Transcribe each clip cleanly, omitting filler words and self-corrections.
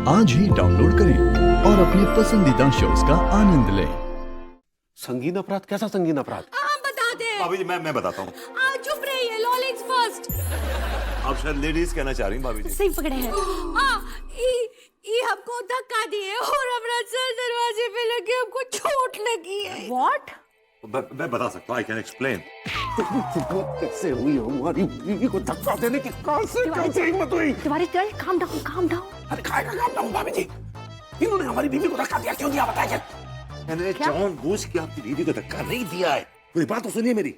आज ही डाउनलोड करें और अपने पसंदीदा शोज का आनंद लें। संगीन अपराध? कैसा संगीन अपराध? हम बताते हैं। भाभी जी मैं बताता हूँ। चुप रहिए, लॉलिंग्स फर्स्ट। आप शायद लेडीज कहना चाह रही हैं भाभी जी। सही पकड़े हैं। ये हमको धक्का दिए और हमारा सर दरवाजे पे लगे, हमको चोट लगी है। What? मैं बता सकता हूँ, आई कैन एक्सप्लेन। कैसे हुई हमारी बीवी को धक्का देने की? कैसे हिम्मत हुई? तुम्हारी गर्ल, calm down। अरे खाएगा काम डाउन भाभी जी। इन्होंने हमारी बीवी को धक्का दिया, क्यों दिया बताइए? मैंने जानबूझ के आपकी बीवी को धक्का नहीं दिया है। कोई बात तो सुनिए मेरी।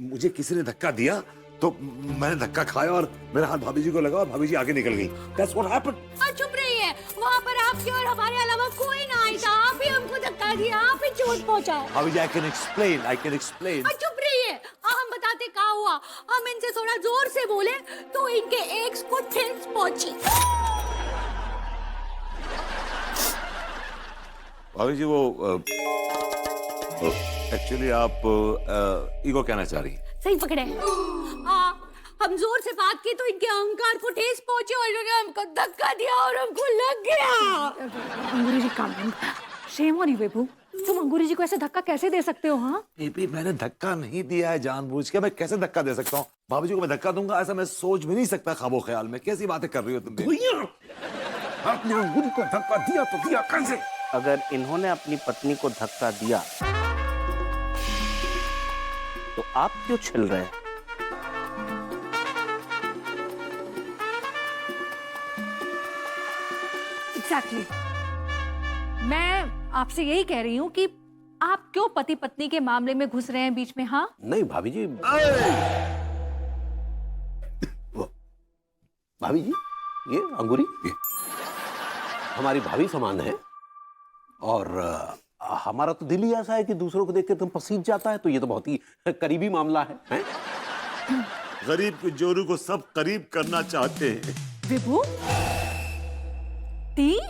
मुझे किसी ने धक्का दिया तो मैंने धक्का खाया और मेरा हाथ भाभी जी को लगा और भाभी जी आगे निकल गई। That's what happened. चुप रहिए, वहाँ पर आपके और हमारे अलावा कोई ना आया था। आप ही हमको धक्का दिया, आप ही चोट पहुँचाए। भाभी जी, I can explain. चुप रहिए, हम बताते क्या हुआ। हम इनसे थोड़ा जोर से बोले तो इनके एक्स को ठेस पहुंची। भाभी जी, वो एक्चुअली आप ईगो कहना चाह रही हैं। सही पकड़े। हम जोर से बात की तो इनके अहंकार को ठेस पहुंची और इन्होंने हमको धक्का दिया और हमको लग गया। अंगूरी जी काम नहीं। शेम ऑन यू बेबू, तुम अंगूरी जी को ऐसे धक्का कैसे दे सकते हो? हाँ बेबी, मैंने धक्का नहीं दिया है जानबूझ के। मैं कैसे धक्का दे सकता हूँ? भाभी जी को मैं धक्का दूंगा ऐसा मैं सोच भी नहीं सकता ख्वाबो ख्याल में। कैसी बातें कर रही हो तुम? आपने अंगूरी को धक्का दिया तो दिया कैसे? अगर इन्होंने अपनी पत्नी को धक्का दिया तो आप क्यों छिल रहे हैं? एग्जैक्टली। मैं आपसे यही कह रही हूँ कि आप क्यों पति पत्नी के मामले में घुस रहे हैं बीच में? हाँ नहीं भाभी जी। भाभी जी, ये अंगूरी हमारी भाभी समान है और हमारा तो दिल ही ऐसा है कि दूसरों को देख के तुम पसीज जाता है, तो ये तो बहुत ही करीबी मामला है? गरीब के जोरू को सब करीब करना चाहते हैं। विभू, ती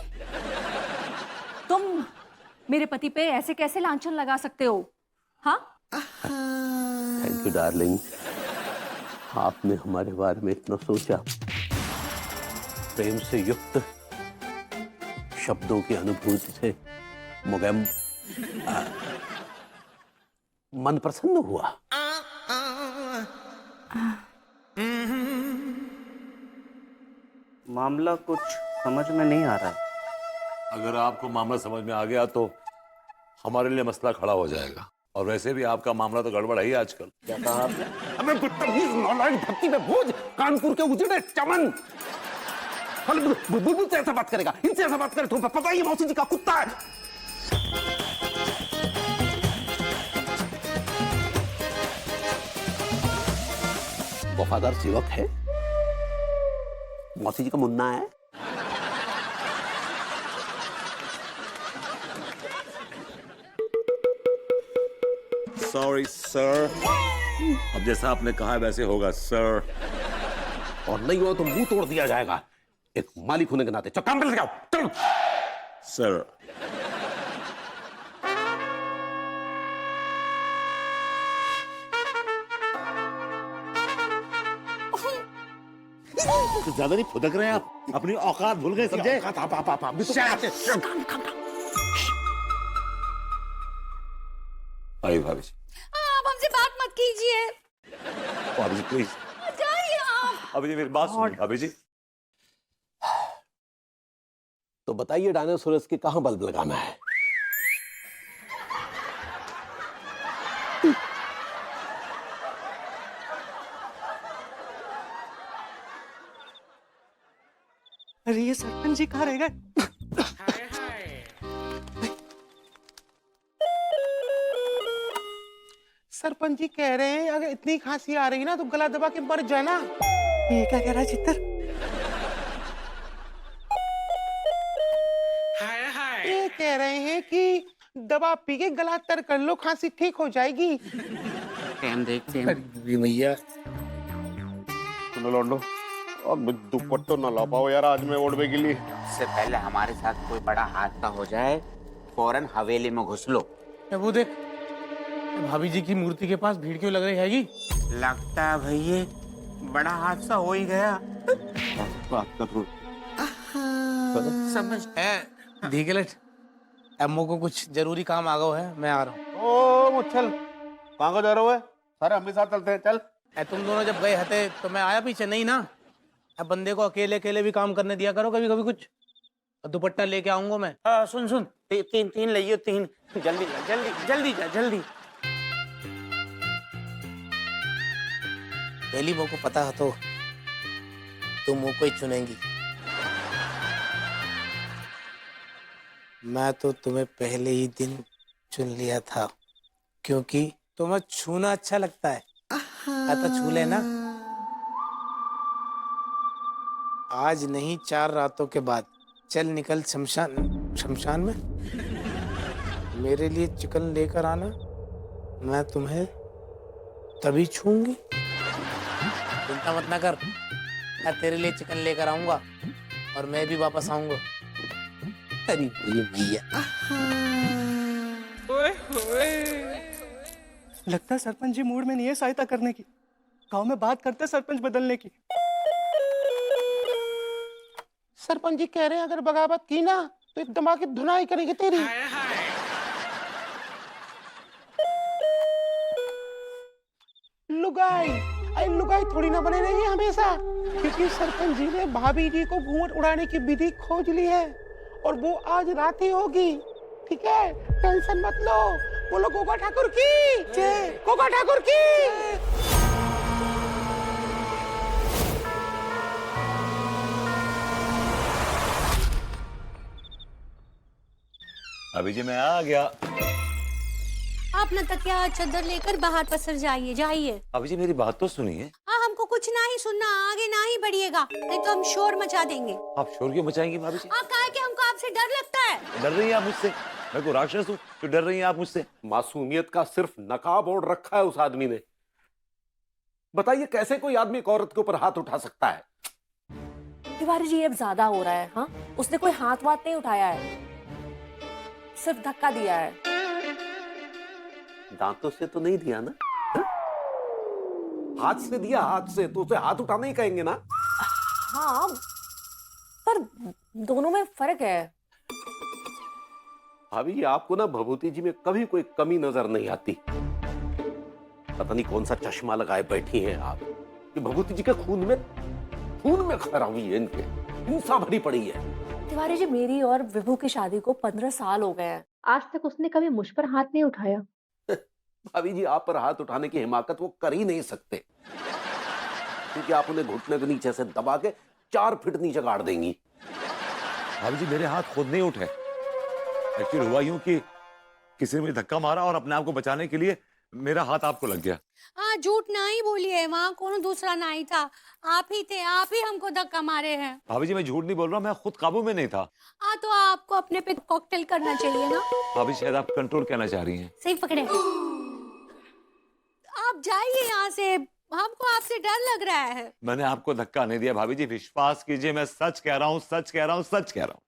तुम मेरे पति पे ऐसे कैसे लांछन लगा सकते हो? हाँ थैंक यू डार्लिंग, आपने हमारे बारे में इतना सोचा। प्रेम से युक्त शब्दों की अनुभूति से मुझे मन प्रसन्न हुआ। मामला कुछ समझ में नहीं आ रहा है। अगर आपको मामला समझ में आ गया तो हमारे लिए मसला खड़ा हो जाएगा। और वैसे भी आपका मामला तो गड़बड़ है ही आजकल। क्या कहा आपने? अबे बदतमीज, नालायक, भक्ति में बोझ, कानपुर के उजड़े चमन। बुलबुल से ऐसा बात करेगा, इनसे ऐसा बात करे तो पता ही मौसी जी का कुत्ता है। वफादार सेवक है, मौसी जी का मुन्ना है। Sorry sir. अब जैसा आपने कहा वैसे होगा सर। और नहीं हो तो मुंह तोड़ दिया जाएगा। एक मालिक होने के नाते चल काम पे लग जाओ, चलो। सर, तो ज्यादा नहीं फुदक रहे हैं आप? अपनी औकात भूल गए, समझे? आइए भाभी जी। आप हमसे बात मत कीजिए। भाभी जी प्लीज। जाइए आप। भाभी जी मेरी बात सुनिए। भाभी जी, तो बताइए डायनासोरस के कहां बल्ब लगाना है? अरे ये सरपंच जी कहाँ रह गए? सरपंच जी कह रहे हैं अगर इतनी खांसी आ रही है ना तो गला दबा के मर जाना। ये क्या कह रहा है चित्तर? ये कह रहे हैं कि दवा पी के गला तर कर लो, खांसी ठीक हो जाएगी। टाइम देखते हैं। भैया सुनो लौंडो, और दुपट्टो ना ला पाओ यार आज मैं ओढ़ने के लिए। इससे पहले हमारे साथ कोई बड़ा हादसा हो जाए फौरन हवेली में घुस लो। वो देख भाभी जी की मूर्ति के पास भीड़ क्यों लग रही हैगी? लगता है भैया बड़ा हादसा हो ही गया। बात कर समझ है धीगलेट अम्मो को कुछ जरूरी काम आ गया है, मैं आ रहा हूँ। ओ मुच्छल कहाँ को जा रहे हो? सारे हम भी साथ चलते हैं, चल। तुम दोनों जब गए हते तो मैं आया पीछे नहीं ना। अब बंदे को अकेले अकेले भी काम करने दिया करो कभी कभी कुछ। दुपट्टा लेके आऊंगा मैं। हाँ सुन सुन, तीन तीन लियो, तीन। जल्दी जा, जल्दी जल्दी जा, जल्दी। पहली वो को पता है तो तुम मुँह को ही चुनेंगी। मैं तो तुम्हें पहले ही दिन चुन लिया था क्योंकि तुम्हें छूना अच्छा लगता है। तो छू लेना। आज नहीं 4 रातों के बाद चल निकल शमशान में। मेरे लिए चिकन लेकर आना, मैं तुम्हें तभी छूंगी। चिंता मत ना कर, मैं तेरे लिए चिकन लेकर आऊंगा और मैं भी वापस आऊंगा। अरे भैया लगता है सरपंच जी मूड में नहीं है सहायता करने की। गांव में बात करते हैं सरपंच बदलने की। सरपंच जी कह रहे हैं अगर बगावत की ना तो एक दिमाग की धुनाई करेंगे तेरी। लुगाई अरे लुगाई थोड़ी ना बने रही है हमेशा, क्योंकि सरपंच जी ने भाभी जी को घूंघट उड़ाने की विधि खोज ली है और वो आज रात ही होगी। ठीक है, टेंशन मत लो। बोलो गोगा ठाकुर की जय, गोगा ठाकुर की। अभी जी मैं आ गया। आप न तकिया चादर लेकर बाहर पसर जाइए, जाइए। अभी जी मेरी बात तो सुनिए। हाँ, हमको कुछ ना ही सुनना, आगे ना ही बढ़िएगा, नहीं तो हम शोर मचा देंगे। आप शोर क्यों मचाएंगी भाभी जी? आप कहा कि हमको आपसे डर लगता है। डर रही हैं आप मुझसे? मैं को राक्षस हूँ तो डर रही हैं आप मुझसे? मासूमियत का सिर्फ नकाब ओढ़ रखा है उस आदमी ने। बताइए कैसे कोई आदमी एक औरत के ऊपर हाथ उठा सकता है? तिवारी जी अब ज्यादा हो रहा है। हाँ, उसने कोई हाथ वाथ नहीं उठाया है, सिर्फ धक्का दिया है। दांतों से तो नहीं दिया ना? हाथ से दिया, हाथ से, तो उसे हाथ उठाना ही कहेंगे ना? हाँ, पर दोनों में फर्क है। भाभी आपको ना भभूति जी में कभी कोई कमी नजर नहीं आती। पता नहीं कौन सा चश्मा लगाए बैठी हैं आप कि भभूति जी के खून में खराबी है, इनके हिंसा भरी पड़ी है। तिवारी जी, मेरी और विभू की शादी को 15 साल हो गए हैं, आज तक उसने कभी मुझ पर हाथ नहीं उठाया। भाभी जी आप पर हाथ उठाने की हिमाकत वो कर ही नहीं सकते, क्योंकि आप उन्हें घुटने के नीचे से दबा के 4 फीट नीचे गाड़ देंगी। भाभी जी मेरे हाथ खुद नहीं उठे। एक्चुअली हुआ यूं कि किसी ने मुझे धक्का मारा और अपने आप को बचाने के लिए मेरा हाथ आपको लग गया। हाँ, झूठ ना ही बोलिए, वहाँ कोनो दूसरा ना ही था, आप ही थे, आप ही हमको धक्का मारे हैं। भाभी जी मैं झूठ नहीं बोल रहा, मैं खुद काबू में नहीं था। हाँ, तो आपको अपने पे कॉकटेल करना चाहिए ना। भाभी शायद आप कंट्रोल करना चाह रही हैं। सही पकड़े। आप जाइए यहाँ से, हमको आपसे डर लग रहा है। मैंने आपको धक्का नहीं दिया भाभी जी, विश्वास कीजिए, मैं सच कह रहा हूँ, सच कह रहा हूँ, सच कह रहा हूँ।